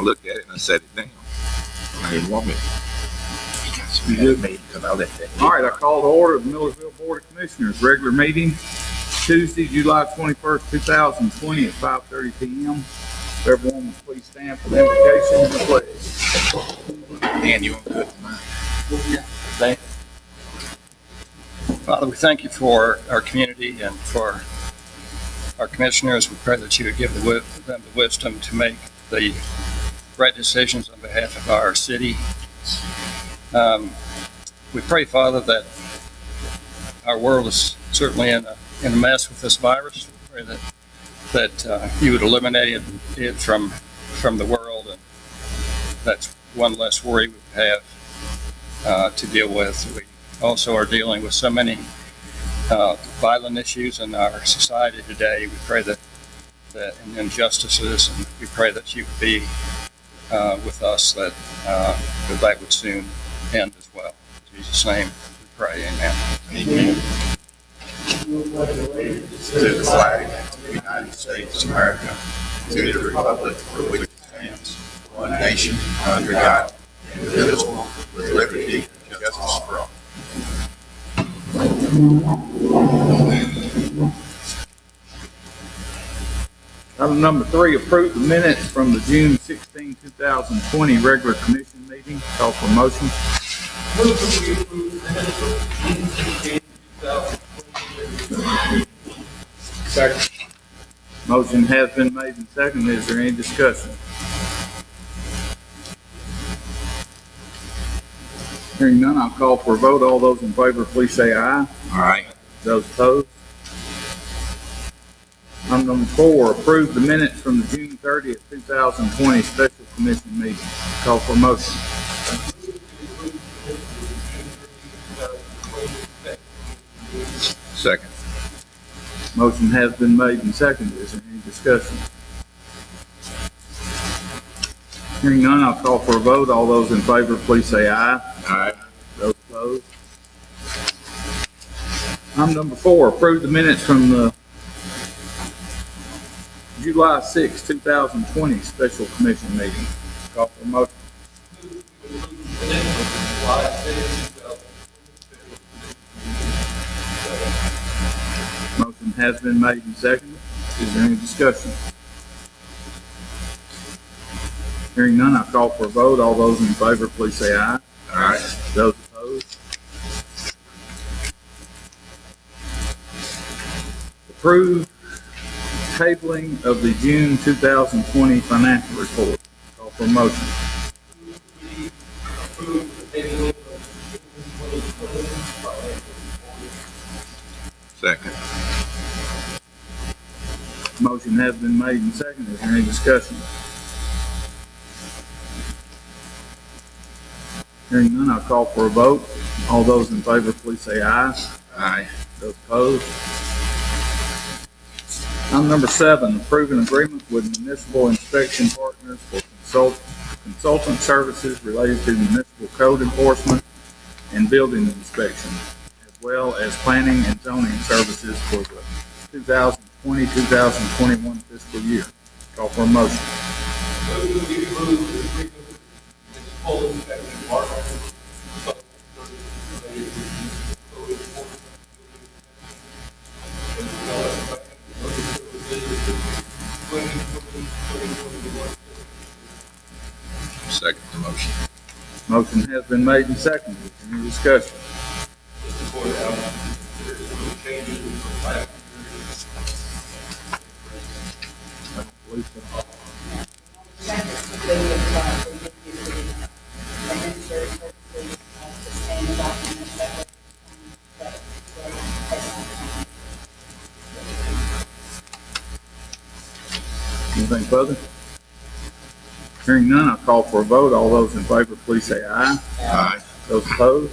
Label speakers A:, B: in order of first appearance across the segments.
A: I looked at it and I set it down. I didn't want it.
B: All right, I call to order the Millersville Board of Commissioners regular meeting Tuesday, July 21st, 2020 at 5:30 p.m. Everyone will please stand for the invocation and the pledge.
A: Man, you want good tonight?
C: Thank you. Father, we thank you for our community and for our commissioners. We pray that you would give them the wisdom to make the right decisions on behalf of our city. We pray, Father, that our world is certainly in a mess with this virus. We pray that you would eliminate it from the world, and that's one less worry we have to deal with. We also are dealing with so many violent issues in our society today. We pray that and injustices, and we pray that you would be with us, that would soon end as well. In Jesus' name we pray, amen.
A: Amen. To the flag of the United States of America, to the republic for which it stands, one nation, under God, indivisible, with liberty and justice for all.
B: Item number 3, approve the minutes from the June 16, 2020 regular commission meeting. Call for motion. Second. Motion has been made and seconded. Is there any discussion? Hearing none, I'll call for a vote. All those in favor, please say aye.
A: Aye.
B: Those opposed? Item number 4, approve the minutes from the June 30th, 2020 special commission meeting. Call for motion.
A: Second.
B: Motion has been made and seconded. Is there any discussion? Hearing none, I'll call for a vote. All those in favor, please say aye.
A: Aye.
B: Those opposed? Item number 4, approve the minutes from the July 6, 2020 special commission meeting. Call for motion. Motion has been made and seconded. Is there any discussion? Hearing none, I'll call for a vote. All those in favor, please say aye.
A: Aye.
B: Those opposed? Approve tabling of the June 2020 financial report. Call for motion.
A: Second.
B: Motion has been made and seconded. Is there any discussion? Hearing none, I'll call for a vote. All those in favor, please say aye.
A: Aye.
B: Those opposed? Item number 7, approve an agreement with municipal inspection partners for consultant services related to municipal code enforcement and building inspection, as well as planning and zoning services for the 2020-2021 fiscal year. Call for a motion.
A: Second the motion.
B: Motion has been made and seconded. Is there any discussion? I don't believe so. Anything further? Hearing none, I'll call for a vote. All those in favor, please say aye.
A: Aye.
B: Those opposed?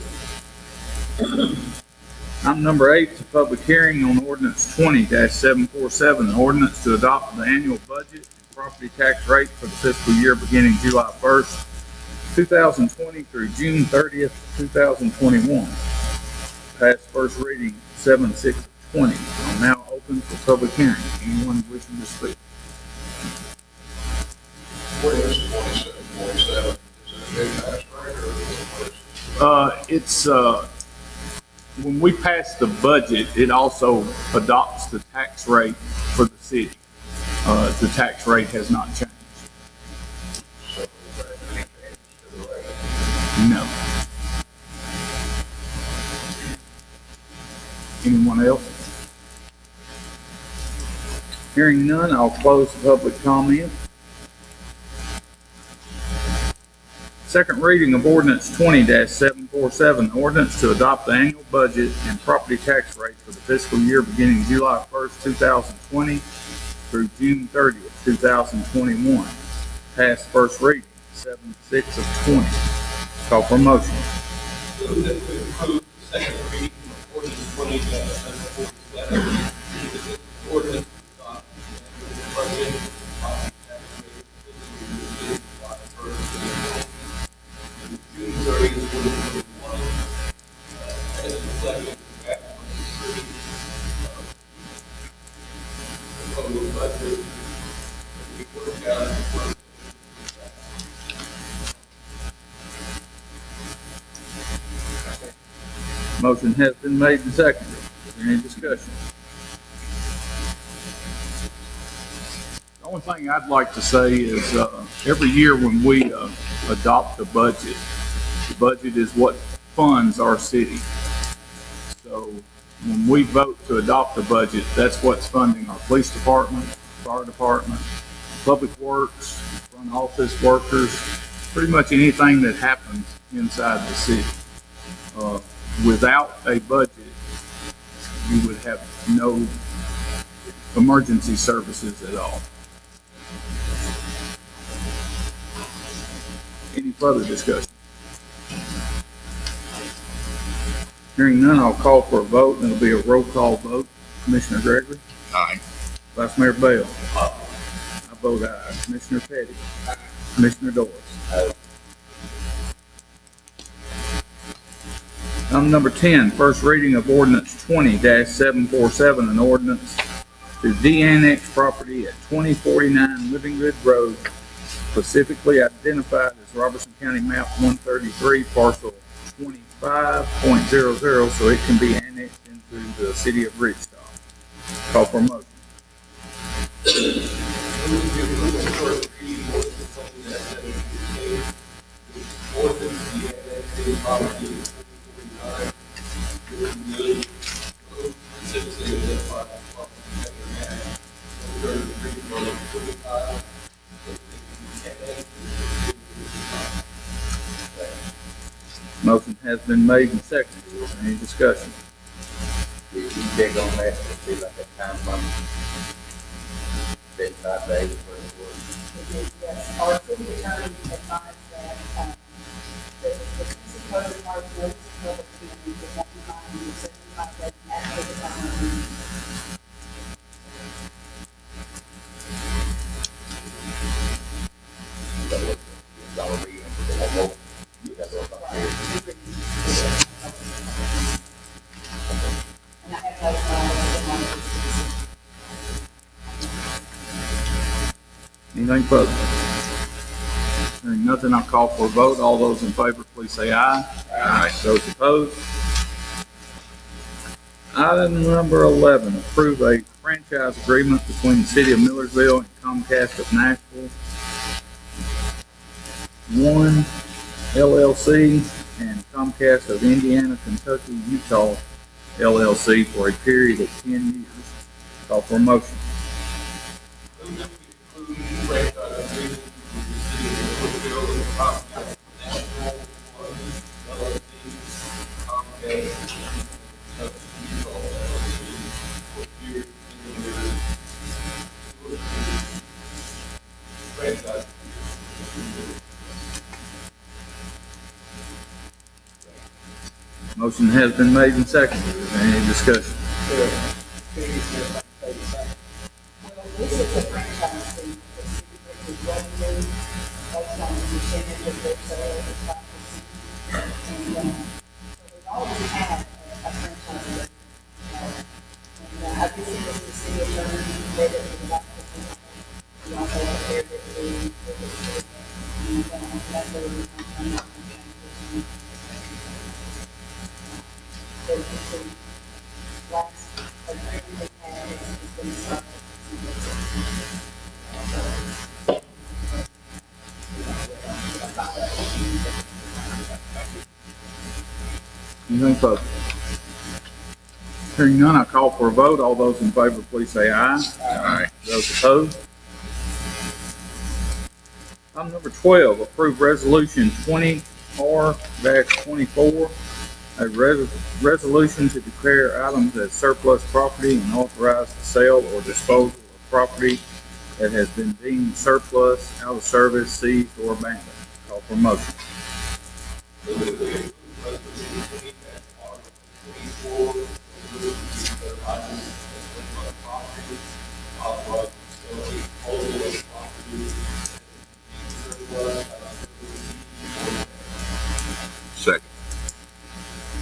B: Item number 8 is a public hearing on ordinance 20-747, an ordinance to adopt the annual budget and property tax rate for the fiscal year beginning July 1st, 2020 through June 30th, 2021. Passed first reading 7/6/20. I'm now open for public hearing. Anyone wishing to speak?
A: Ordinance
B: When we pass the budget, it also adopts the tax rate for the city. The tax rate has not changed. No. Anyone else? Hearing none, I'll close the public comment. Second reading of ordinance 20-747, ordinance to adopt the annual budget and property tax rate for the fiscal year beginning July 1st, 2020 through June 30th, 2021. Passed first reading, 7/6 of 20. Call for motion.
D: Move that we approve the second reading of ordinance 20-747. Ordinance to adopt the budget and property tax rate for the fiscal year beginning July 1st, June 30th, 2021, as reflected in draft 23 proposed budget that we worked out in the work.
B: Motion has been made and seconded. Is there any discussion? The only thing I'd like to say is, every year when we, adopt a budget, the budget is what funds our city. So when we vote to adopt the budget, that's what's funding our police department, fire department, public works, front office workers, pretty much anything that happens inside the city. Without a budget, you would have no emergency services at all. Any further discussion? Hearing none, I'll call for a vote, and it'll be a roll call vote. Commissioner Gregory?
A: Aye.
B: Vice Mayor Bell? I vote aye. Commissioner Petty? Commissioner Doris? Item number 10, first reading of ordinance 20-747, an ordinance to de-annex property at 2049 Living Good Road, specifically identified as Robertson County Map 133, parcel 25.00, so it can be annexed into the city of Bridgetown. Call for a motion. Motion has been made and seconded. Is there any discussion?
E: You big on that, it'd be like a time bomb. 5 days, whatever it was.
F: Yes, our city attorney advised that, the city code requires notice of public hearing for 75 days after the time.
E: Y'all read them, but they won't go. You got to go about here.
F: And I have those,
B: Anything further? Hearing nothing, I'll call for a vote. All those in favor, please say aye. Aye. Those opposed? Item number 11, approve a franchise agreement between the city of Millersville and Comcast of Nashville. One LLC and Comcast of Indiana, Kentucky, Utah LLC for a period of 10 years. Call for a motion. Motion has been made and seconded. Is there any discussion?
F: Well, this is a franchise fee that the city brings revenue based on the percentage of their sales of 5%. And, so we've always had a franchise fee. And, I guess it was the city attorney that it was about to, we also prepared it to be, and, that's where we come from.
B: Anything further? Hearing none, I call for a vote. All those in favor, please say aye.
A: Aye.
B: Those opposed? Item number 12, approve resolution 20R-24, a resolution to declare items as surplus property and authorize the sale or disposal of property that has been deemed surplus, out of service, seized, or abandoned. Call for a motion.
A: Second.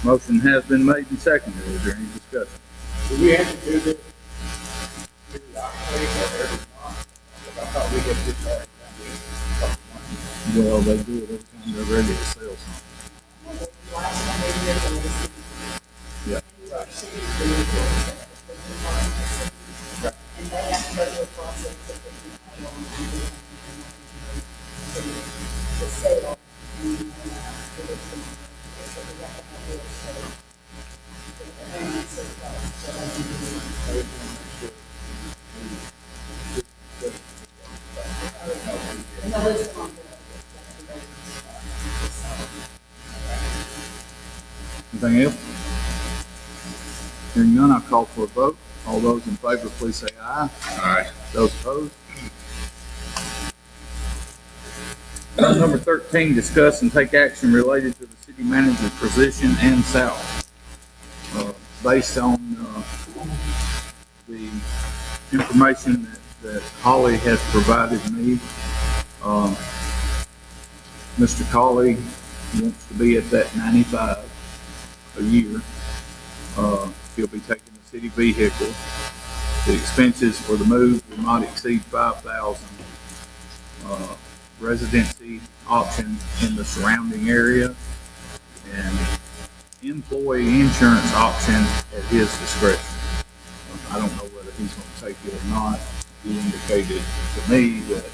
B: Motion has been made and seconded. Is there any discussion?
E: Do we have to do this? Periodically or every month? I thought we had to do that.
B: Well, they do it every time they're ready to sell something.
F: Last time they did it was.
B: Yeah.
F: And they have to go through a process of the sale. And, so we have to have it, so. And so, no, it's on
B: Anything else? Hearing none, I'll call for a vote. All those in favor, please say aye.
A: Aye.
B: Those opposed? Item number 13, discuss and take action related to the city manager position and salary. Based on the information that Holly has provided me, Mr. Colley wants to be at that 95 a year. He'll be taking the city vehicle. The expenses for the move will not exceed $5,000. Residency option in the surrounding area and employee insurance option at his discretion. I don't know whether he's going to take it or not. He indicated to me that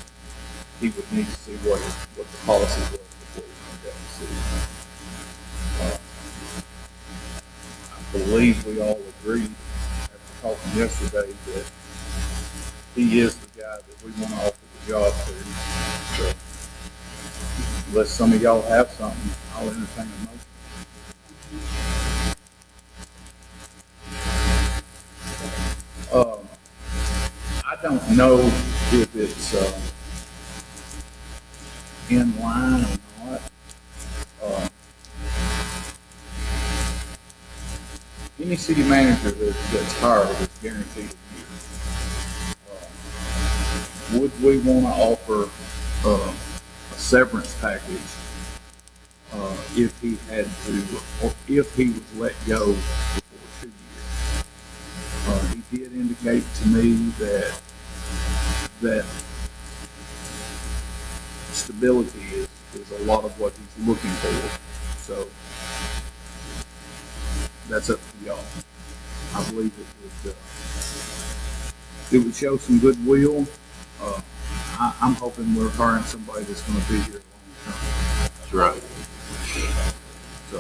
B: he would need to see what the policy was before he made that decision. I believe we all agreed after talking yesterday that he is the guy that we want to offer the job to. So, unless some of y'all have something, I'll entertain a motion. I don't know if it's in line or not. Any city manager that's hired is guaranteed a year. Would we want to offer a severance package if he had to, or if he was let go before 2 years? He did indicate to me that stability is a lot of what he's looking for. So that's up to y'all. I believe it would show some goodwill. I'm hoping we're hiring somebody that's going to be here long term.
A: That's right.
B: So,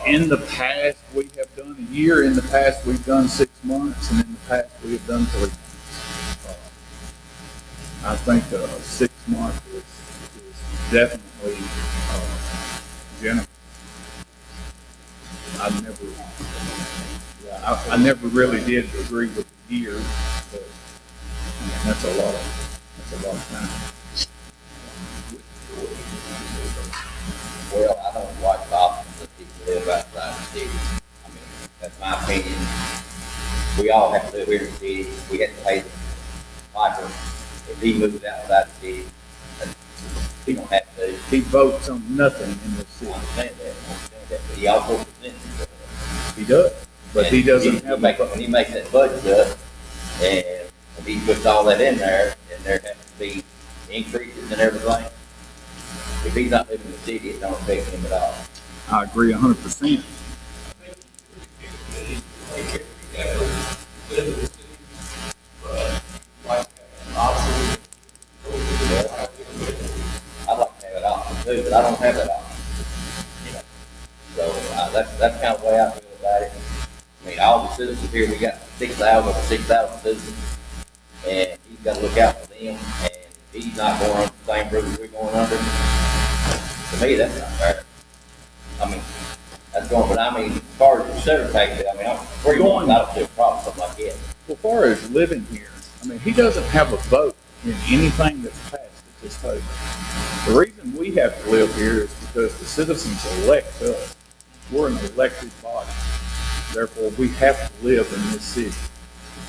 B: in the past, we have done a year. In the past, we've done 6 months, and in the past, we have done 3 months. I think 6 months is definitely generous. I never really did agree with the year, but I mean, that's a lot of time.
E: Well, I don't like the options that people live outside the city. I mean, that's my opinion. We all have to live here in the city. We have to pay the piper. If he moves outside the city, he don't have to.
B: He votes on nothing in the
E: I
B: city.
E: understand that. But he also presents it.
B: He does, but he doesn't have.
E: When he makes that budget up, and if he puts all that in there, and there has to be increases and everything, if he's not living in the city, it don't affect him at all.
B: I agree 100%.
E: I'd like to have it option too, but I don't here, we got 6,000 citizens, and he's gotta look out for them, and he's not going under the same rules we're going under. To me, that's not fair. I mean, that's going, but I mean, as far as facilitating it, I mean, I'm 3 months, I don't see a problem, something like that.
B: Well, as far as living here, I mean, he doesn't have a vote in anything that's passed at this table. The reason we have to live here is because the citizens elect us. We're an elected body. Therefore, we have to live in this city.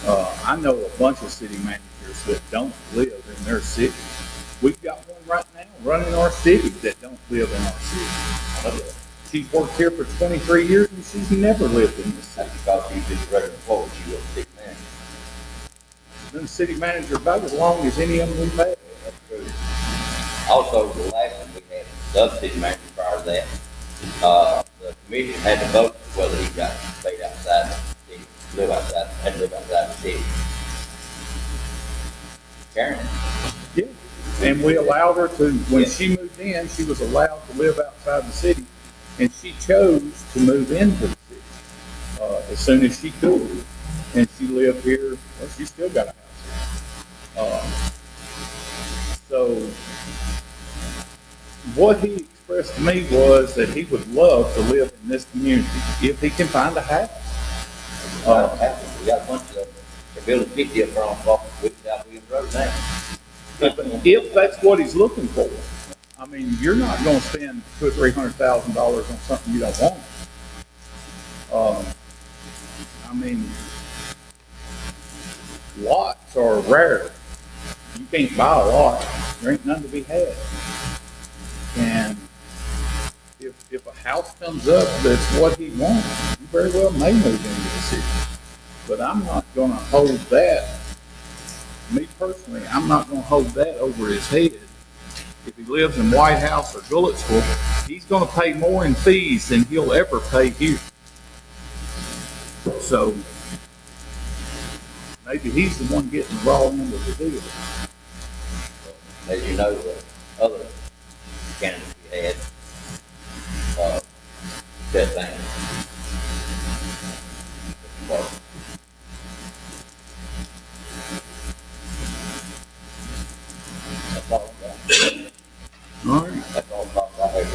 B: I know a bunch of city managers that don't live in their city. We've got one right now running our city that don't live in our city. She's worked here for 23 years and she's never lived in this city.
E: That's because she's just a regular employee, she was a city manager.
B: She's been a city manager about as long as any of them we've had.
E: Also, the last one we had, the other city manager prior to that, the commission had to vote whether he got stayed outside the city, had to live outside the city. Karen?
B: Yeah. And we allowed her to, when she moved in, she was allowed to live outside the city. And she chose to move into the city as soon as she could. And she lived here, well, she still got a house here. So what he expressed to me was that he would love to live in this community if he can find a house.
E: We got a bunch of them. They're building 50 up around South Williams Road now.
B: If that's what he's looking for. I mean, you're not going to spend $200,000 or $300,000 on something you don't want. I mean, lots are rare. You can't buy a lot. There ain't none to be had. And if a house comes up that's what he wants, you very well may move into the city. But I'm not going to hold that. Me personally, I'm not going to hold that over his head. If he lives in White House or Gulletsville, he's going to pay more in fees than he'll ever pay here. So maybe he's the one getting the raw end of the deal.
E: As you know, the other candidates we had, said things. That's all
B: All right.
E: That's all I have.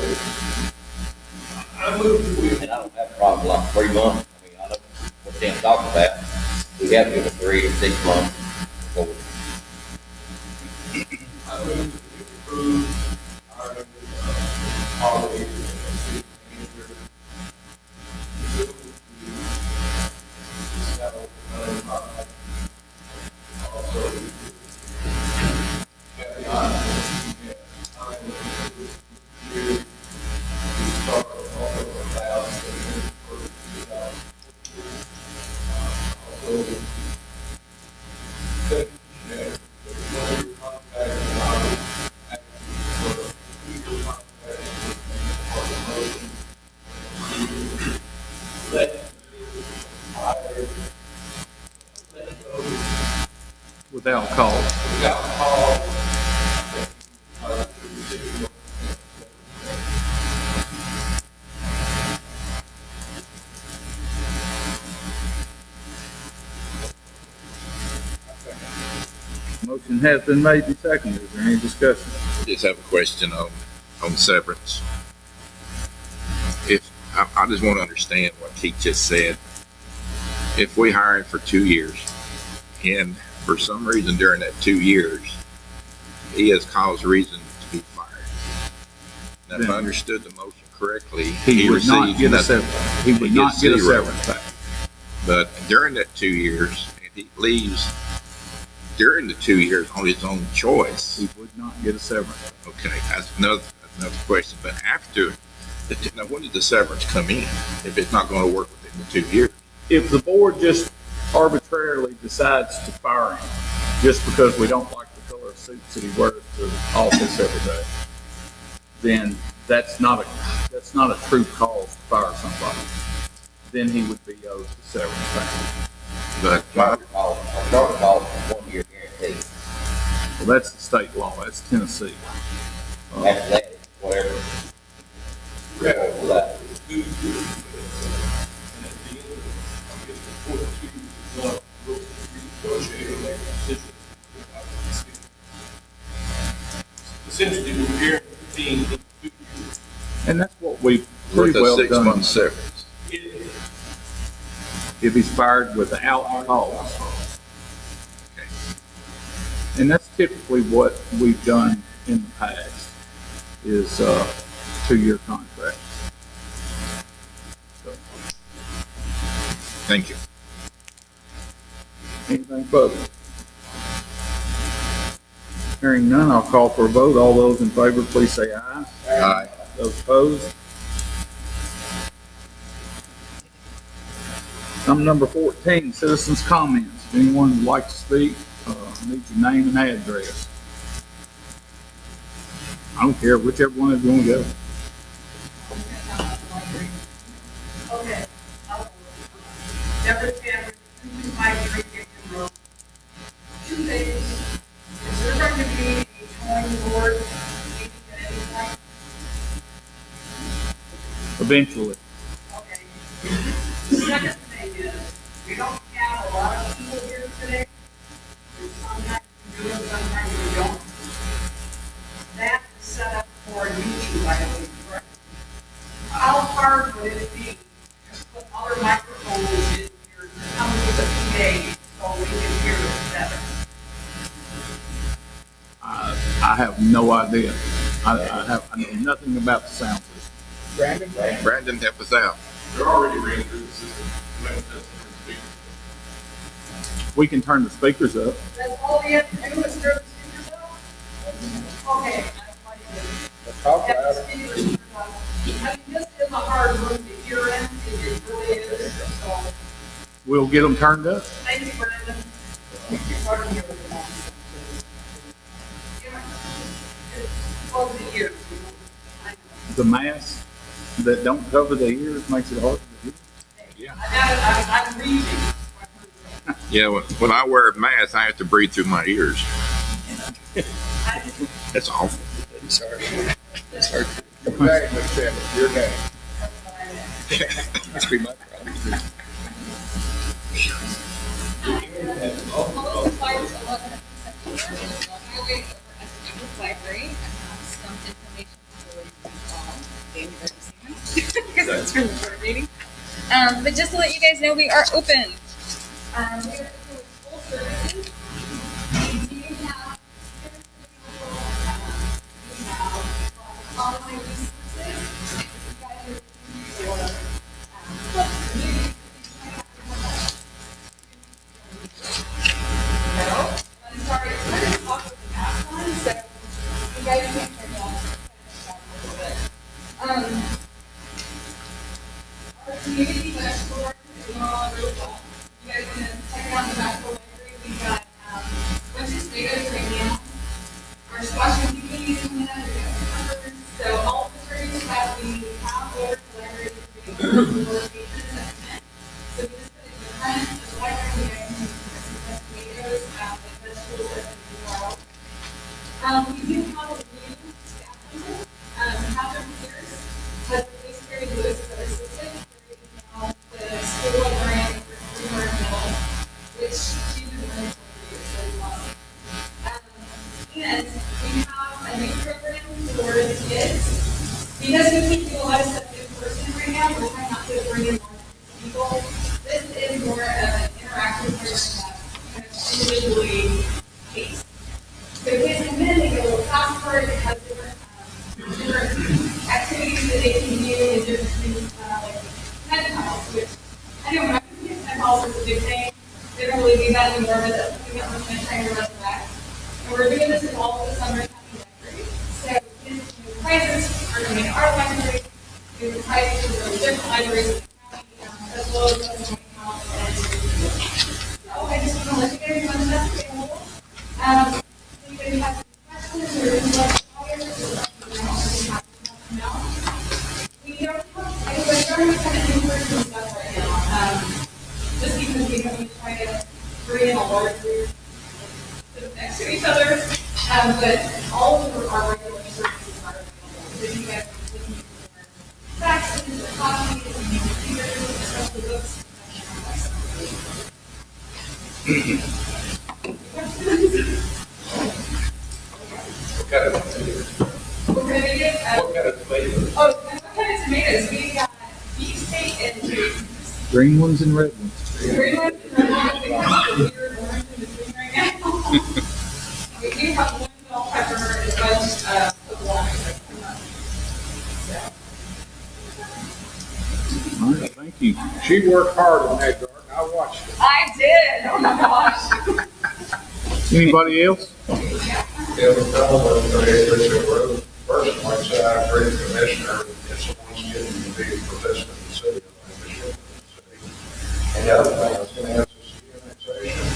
D: I move to
E: And I don't have a problem like 3 months. I mean, I know what Tim's talking about. We have given 3 to 6 months. So
D: I move to approve our holiday city manager. Also, have the honor to time to start also allow
B: Without cause.
D: without call.
B: Motion has been made and seconded. Is there any discussion?
A: I just have a question on severance. If I just want to understand what Keith just said. If we hire him for 2 years, and for some reason during that 2 years, he has caused reason to be fired. Now, if I understood the motion correctly,
B: He would not
A: receives
B: get a
A: nothing.
B: severance. He would
A: He
B: not
A: gets
B: get a
A: zero.
B: severance package.
A: But during that 2 years, and he leaves during the 2 years on his own choice.
B: He would not get a severance.
A: Okay, that's another question. But after, now when did the severance come in? If it's not going to work within the 2 years?
B: If the board just arbitrarily decides to fire him just because we don't like the color of suits that he wears to office every day, then that's not a true cause to fire somebody. Then he would be owed the severance package.
A: But
E: protocol is 1 year guarantee.
B: Well, that's the state law. That's Tennessee.
E: After that, it's whatever.
D: Yeah.
E: Whatever that.
D: And at the end, I guess, the 42 budget will guarantee.
B: And that's what we've
A: With
B: pretty
A: a
B: well done.
A: 6-month severance.
B: If he's fired without cause. And that's typically what we've done in the past, is 2-year contracts. So,
A: Thank you.
B: anything further? Hearing none, I'll call for a vote. All those in favor, please say aye.
A: Aye.
B: Those opposed? Item number 14, citizens' comments. If anyone would like to speak, need your name and address. I don't care, whichever one is going to go.
G: Okay. Deborah Chandler, 253 Gibson Road. 2 things. Is there going to be a towing board meeting at any point?
B: Eventually.
G: Okay. The second thing is, we don't have a lot of people here today. Sometimes we do it, sometimes we don't. That is set up for YouTube, I believe, correct? How hard would it be to put other microphones in here to come to the PA so we can hear it better?
B: I have no idea. I know nothing about the sound system.
A: Brandon, help us out.
D: They're already ran through the system.
B: We can turn the speakers up.
G: That's all we have to do is turn the speakers up? Okay, that's what it is. Have the speakers turned up. I mean, this is a hard room to hear in, it really is, so,
B: We'll get them turned up.
G: thanks, Brandon. Pardon me with the noise. Close the ears, you know. I know.
B: The masks that don't cover the ears makes it hard to hear.
A: Yeah.
G: I'm reading.
A: Yeah, when I wear a mask, I have to breathe through my ears. That's awful.
C: Sorry. Sorry.
A: Your name.
C: Must be my problem.
H: Highway over at the Public Library. I have some information for you all. Thank you very much. Because it's from the board meeting. But just to let you guys know, we are open. We are open with full services. We do have online resources. If you guys are looking for no, I'm sorry, it's kind of tough with the mask on, so you guys can turn down a little bit. Our community dashboard is all really well. You guys want to check out the dashboard library? We've got a bunch of tomatoes right now. Our squash and zucchini is coming up. We've got cucumbers. So all the trees that we have over the library is being located in that tent. So we just put it in the front of the library. You guys can see some tomatoes, like vegetables that we grow. We do have a new staff member, Catherine Pierce, has replaced Carrie Lewis as our assistant. Carrie is now the school librarian for Fremont Mill, which she's been running for years, so we love it. And we have a new program for the kids. Because we can't do a lot of stuff in person right now, we're trying not to bring in more people. This is more of an interactive program that kind of individually paced. So kids come in, they get a little passport, it has different activities that they can do, and different things like pen pals, which I know when I was doing pen pals was a big thing. They don't really do that anymore, but that's something that we're trying to resurrect. And we're doing this in all of the summer county libraries. So kids can do prizes are coming to our library, do prizes for the different libraries in the county, as well as other joint accounts and so I just want to let you guys know that's available. If anybody has any questions or would like flyers or something, I'm happy to help them out. We don't have, we're starting to kind of in-person stuff right now, just because we have to try to bring in a large group next to each other, but all of our regular services are available. So if you guys are looking for faxes or copies, or computers, especially books,
A: Got it.
H: is we've got beef steak and chicken.
B: Green ones and red ones.
H: Green ones and red ones, we have the weird orange in between right now. We do have one bell pepper and a bunch of lime.
B: All right, thank you. She worked hard on that garden. I watched it.
H: I did, oh my gosh.
B: Anybody else?
I: Yeah, the fellow over there, Richard Road, first one, so I agree with the commissioner, if someone's getting to be a participant in the city, I think they should. be in the city. And the other thing I was gonna ask is the annexation.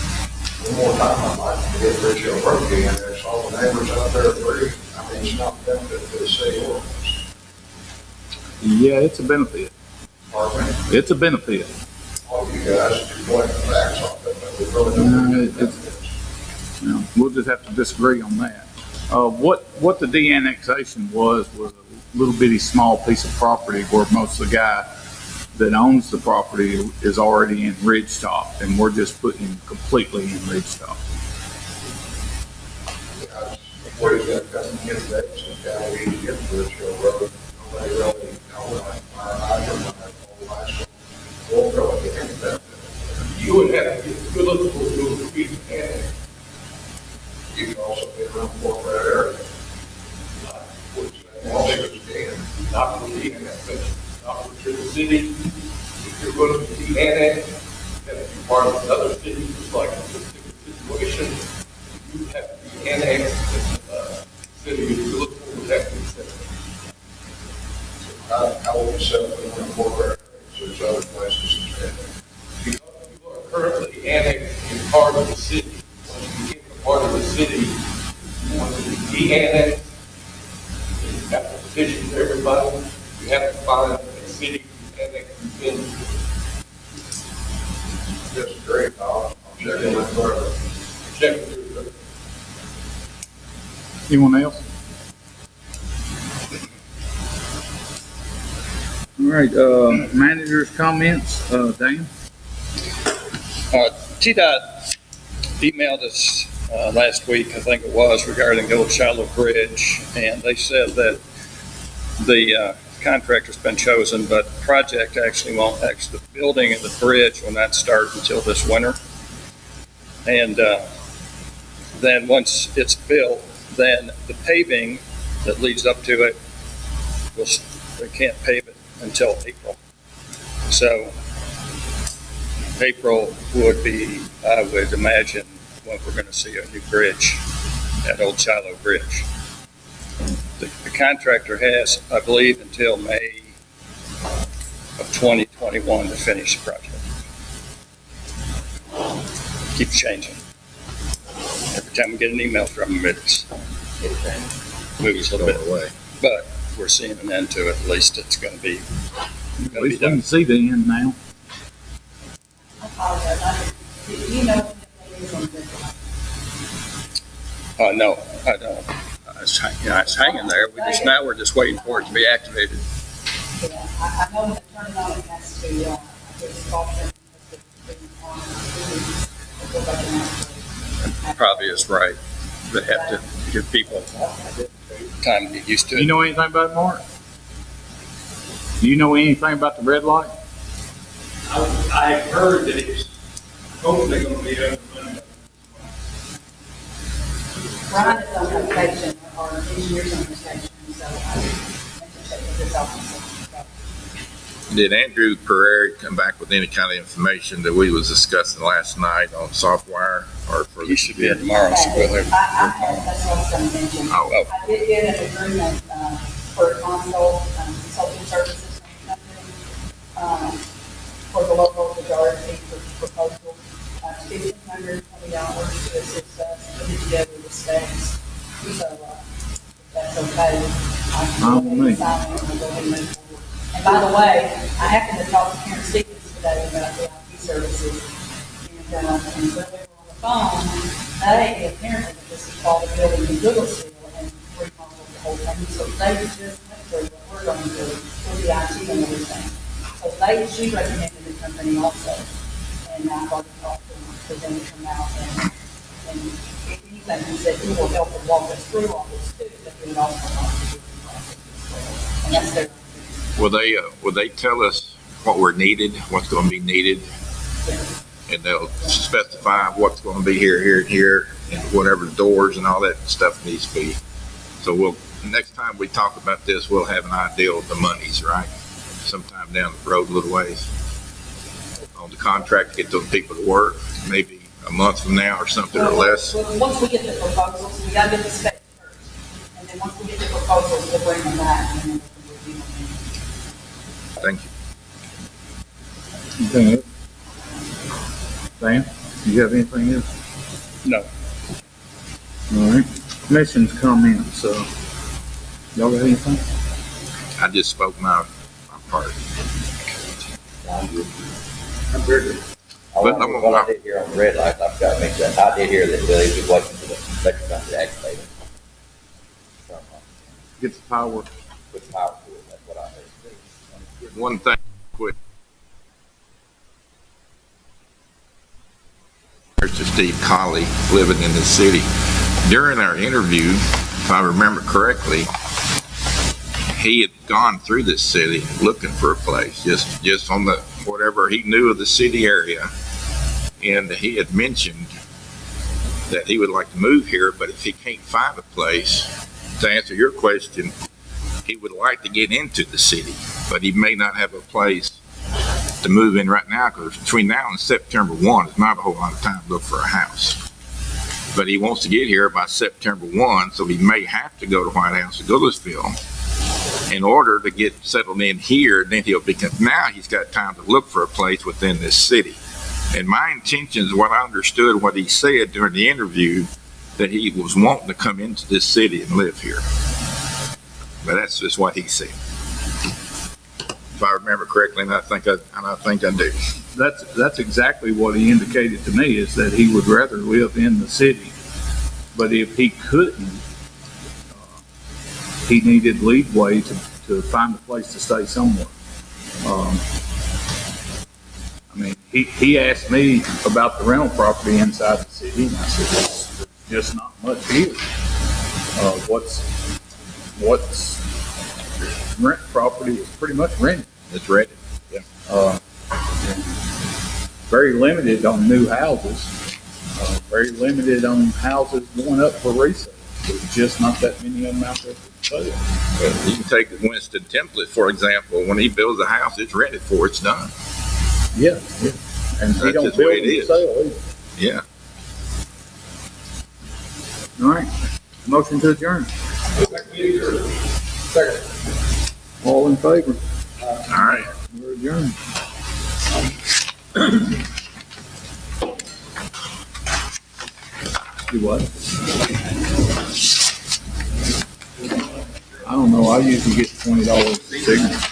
I: One more time, I'd like to get Richard Road again, there's all the neighbors out there agree. I mean, it's not benefit to the city ordinance.
B: Yeah, it's a benefit.
I: Pardon me?
B: It's a benefit.
I: All you guys, you're pointing the facts off it, but we really don't.
B: No, You know, we'll just have to disagree on that. What the de-annexation was a little bitty small piece of property where most of the guy that owns the property is already in Ridgetop, and we're just putting him completely in Ridgetop.
I: Where he's gonna come and get that, so kind of easy to get to Richfield Road. Nobody really, like, fire hydrant, like, old high school. We'll really get into that.
D: You would have to get good looking for the feet and
I: You can also get around corporate area. Which, also is being,
D: not for the annexation, not for the city. If you're going to be annexed, you have to be part of another city, just like in this particular situation. You have to be annexed, city, if you look for that,
I: how will you set up in corporate areas? There's other places to spend.
D: you are currently annexed in part of the city. Once you get a part of the city, you want to be annexed. You have to petition everybody. You have to find a city to annex you in.
I: Disagree, I'll check in with further.
D: Check with your
B: Anyone else? All right, manager's comments, Dan?
C: TDOT emailed us last week, I think it was, regarding the old Shiloh Bridge, and they said that the contractor's been chosen, but the project the building of the bridge will not start until this winter. And then once it's built, then the paving that leads up to it, they can't pave it until April. So April would be, I would imagine, when we're going to see a new bridge, that old Shiloh Bridge. The contractor has, I believe, until May of 2021 to finish the project. Keeps changing. Every time we get an email from him, it moves a little bit away. But we're seeing an end to it. At least it's going to be
B: At least we can see the end now.
F: I apologize. Do you know if it is on this one?
C: No, I don't. It's hanging there. We're just waiting for it to be activated.
F: Yeah, I know when they turn it on, it has to, it's caution.
C: Probably is right. They have to give people time to get used to
B: Do
C: it.
B: you know anything about it, Mark? Do you know anything about the red light?
D: I heard that it's hopefully going to be up and running.
F: Brian is on vacation, or engineers on vacation, so I have to check with this office.
J: Did Andrew Pereira come back with any kind of information that we was discussing last night on software or for
C: He should be in tomorrow, so we'll have.
F: That's what I was going to mention.
J: Oh.
F: I did get an agreement, for a consulting services company, for the local majority proposal, $1,520 to assist us putting together the specs. So, if that's okay. I can go ahead and sign it and we'll go ahead and move forward. And by the way, I happened to talk to Karen Stevens today about the IT services. And when we were on the phone, they apparently just bought a building in Millersville and remodeled the whole thing. So they just went through what we're going to do with the IT and everything. So she recommended the company also. And I've already talked to them for them to come out and if anything, he said he will help and walk us through all this too, but he would also want to do the process as well. And that's their.
J: Will they tell us what we're needed, what's gonna be needed? And they'll specify what's gonna be here, and whatever doors and all that stuff needs to be. So next time we talk about this, we'll have an idea of the monies, right? Sometime down the road, a little ways. On the contract to get those people to work, maybe a month from now or something or less.
F: Well, once we get the proposals, we gotta get the specs first. And then once we get the proposals, we'll bring them back and then we'll review them.
J: Thank you.
B: Anything else? Sam, do you have anything else?
C: No.
B: All right. Commission's comments, y'all got anything?
J: I just spoke my part.
E: What I did here on the red light, I've got to mention that, I did hear that Billy was waiting for the electric company to activate it.
B: Get the power.
E: With power to it, that's what I heard.
J: One thing, quick. To Steve Colley, living in the city. During our interview, if I remember correctly, he had gone through this city looking for a place, just on the whatever he knew of the city area, and he had mentioned that he would like to move here, but if he can't find a place, to answer your question, he would like to get into the city, but he may not have a place to move in right now, because between now and September 1 is not a whole lot of time to look for a house. But he wants to get here by September 1, so he may have to go to White House to MIllersville in order to get settled in here. Then now he's got time to look for a place within this city. And my intentions, what I understood, what he said during the interview, that he was wanting to come into this city and live here. But that's just what he said. If I remember correctly, and I think I do.
B: That's exactly what he indicated to me, is that he would rather live in the city. But if he couldn't, he needed leeway to find a place to stay somewhere. I mean, he asked me about the rental property inside the city, and I said, there's just not much here. What's rent property is pretty much rented.
J: It's ready. Yeah.
B: Very limited on new houses. Very limited on houses going up for resale. There's just not that many of them out there for sale.
J: Well, you can take Winston Template, for example. When he builds a house, it's rented for. It's done.
B: Yeah. And he
J: That's
B: don't
J: just the way
B: build
J: it
B: for
J: is.
B: sale either.
J: Yeah.
B: All right. Motion to adjourn.
I: Second.
B: All in favor?
J: All right.
B: We're adjourned. Do what? I don't know. I usually get $20 a cigarette.